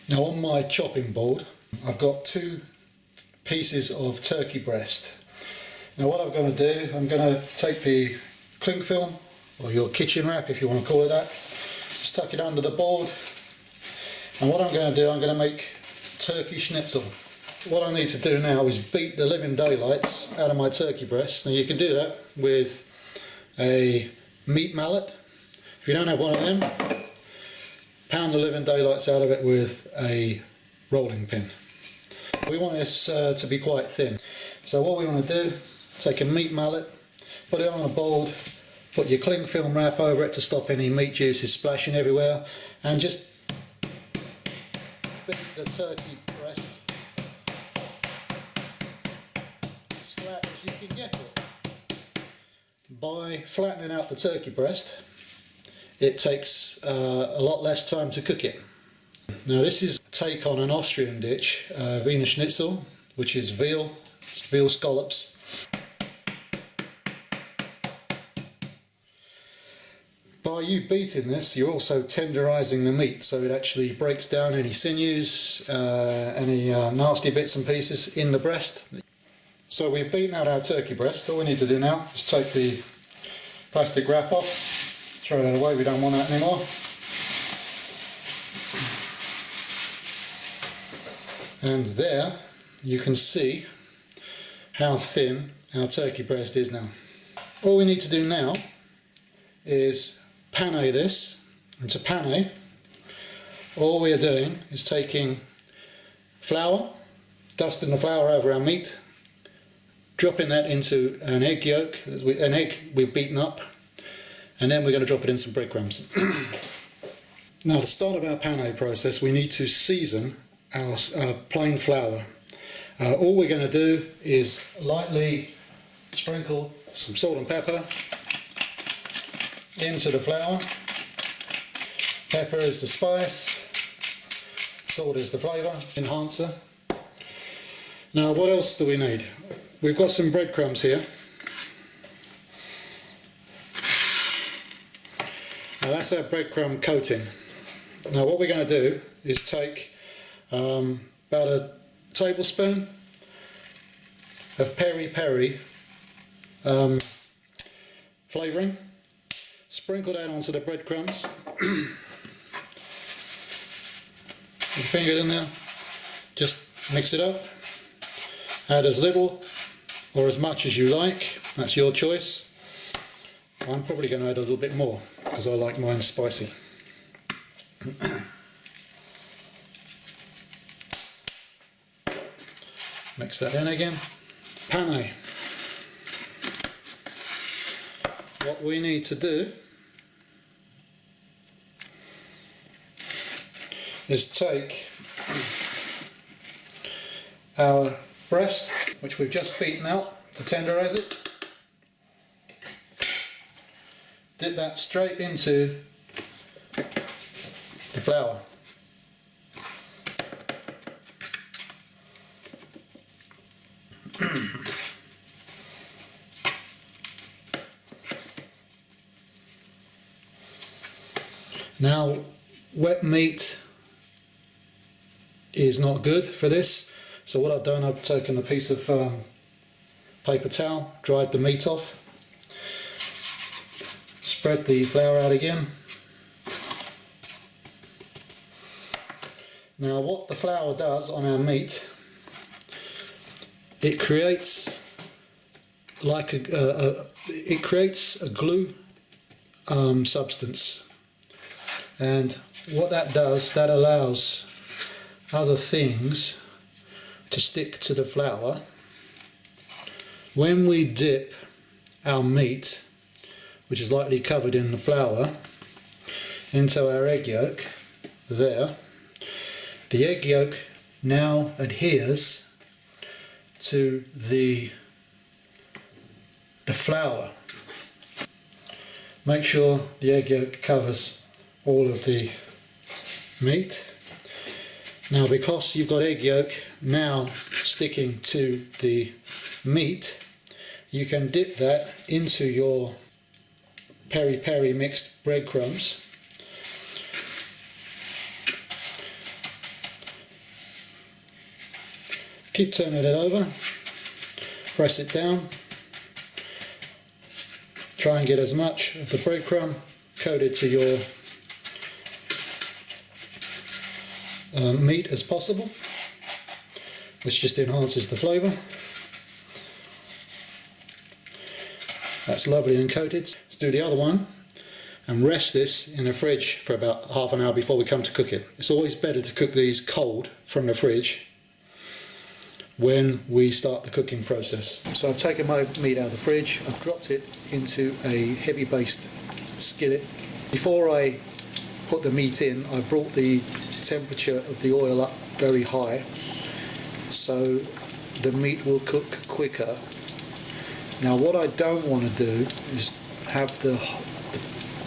Now on my chopping board I've got 2 pieces of turkey breast. Now what I'm going to do, I'm going to take the cling film, or your kitchen wrap if you want to call it that, just tuck it under the board, and what I'm going to do, I'm going to make turkey schnitzel. What I need to do now is beat the living daylights out of my turkey breast. Now you can do that with a meat mallet. If you don't have one of them, pound the living daylights out of it with a rolling pin. We want this to be quite thin. So what we want to do, take a meat mallet, put it on a board, put your cling film wrap over it to stop any meat juices splashing everywhere, and just beat the turkey breast as flat as you can get it. By flattening out the turkey breast, it takes a lot less time to cook it. Now this is a take on an Austrian dish, Wiener Schnitzel, which is veal scallops. By you beating this, you're also tenderising the meat, so it actually breaks down any sinews, any nasty bits and pieces in the breast. So we've beaten out our turkey breast. All we need to do now is take the plastic wrap off, throw that away, we don't want that anymore. And there you can see how thin our turkey breast is now. All we need to do now is pane this. And to pane, all we are doing is taking flour, dusting the flour over our meat, dropping that into an egg yolk, an egg we've beaten up, and then we're going to drop it in some breadcrumbs. Now at the start of our pane process, we need to season our plain flour. All we're going to do is lightly sprinkle some salt and pepper into the flour. Pepper is the spice, salt is the flavour enhancer. Now what else do we need? We've got some breadcrumbs here. Now that's our breadcrumb coating. Now what we're going to do is take about a tablespoon of Peri Peri flavouring, sprinkle that onto the breadcrumbs. Put your finger in there, just mix it up, add as little or as much as you like, that's your choice. I'm probably going to add a little bit more because I like mine spicy. Mix that in again. Pane. What we need to do is take our breast, which we've just beaten out to tenderise it, dip that straight into the flour. Now, wet meat is not good for this, so what I've done, I've taken a piece of paper towel, dried the meat off, spread the flour out again. Now what the flour does on our meat, it creates like it creates a glue substance, and what that does, that allows other things to stick to the flour. When we dip our meat, which is lightly covered in the flour, into our egg yolk there, the egg yolk now adheres to the flour. Make sure the egg yolk covers all of the meat. Now because you've got egg yolk now sticking to the meat, you can dip that into your Peri Peri mixed breadcrumbs, Keep turning it over, press it down, try and get as much of the breadcrumb coated to your meat as possible, which just enhances the flavour. That's lovely and coated. Let's do the other one and rest this in the fridge for about half an hour before we come to cook it. It's always better to cook these cold from the fridge when we start the cooking process. So I've taken my meat out of the fridge, I've dropped it into a heavy based skillet. Before I put the meat in, I brought the temperature of the oil up very high so the meat will cook quicker. Now what I don't want to do is have the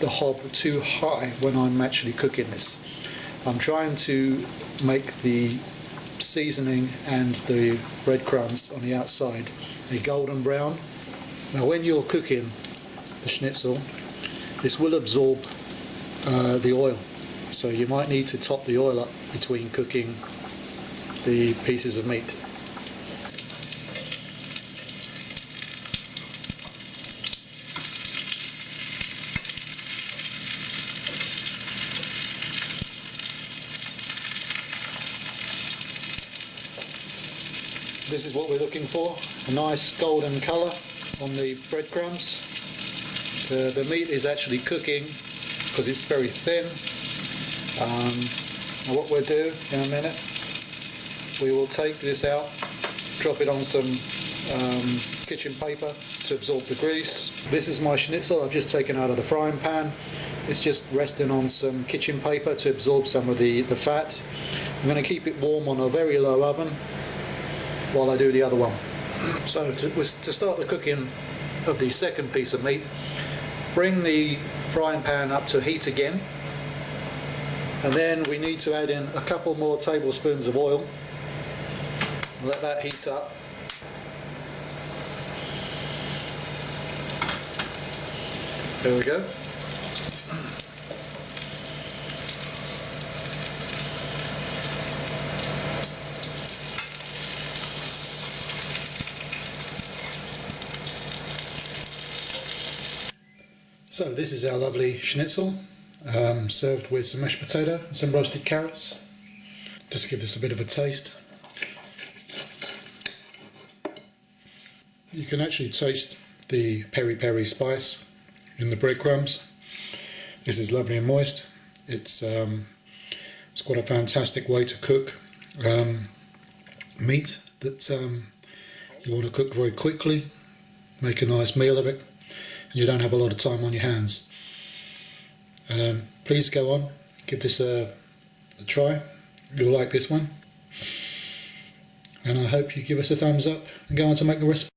hob too high when I'm actually cooking this. I'm trying to make the seasoning and the breadcrumbs on the outside a golden brown. Now when you're cooking the schnitzel, this will absorb the oil, so you might need to top the oil up between cooking the pieces of meat. This is what we're looking for, a nice golden colour on the breadcrumbs. The meat is actually cooking because it's very thin. Now what we'll do in a minute, we will take this out, drop it on some kitchen paper to absorb the grease. This is my schnitzel I've just taken out of the frying pan. It's just resting on some kitchen paper to absorb some of the fat. I'm going to keep it warm on a very low oven while I do the other one. So to start the cooking of the second piece of meat, bring the frying pan up to heat again, and then we need to add in a couple more tablespoons of oil. Let that heat up. There we go. So this is our lovely schnitzel, served with some mashed potato and some roasted carrots. Just to give this a bit of a taste. You can actually taste the peri peri spice in the breadcrumbs. This is lovely and moist. It's quite a fantastic way to cook meat that you want to cook very quickly, make a nice meal of it, and you don't have a lot of time on your hands. Please go on, give this a try. You'll like this one, and I hope you give us a thumbs up and go on to make the recipe.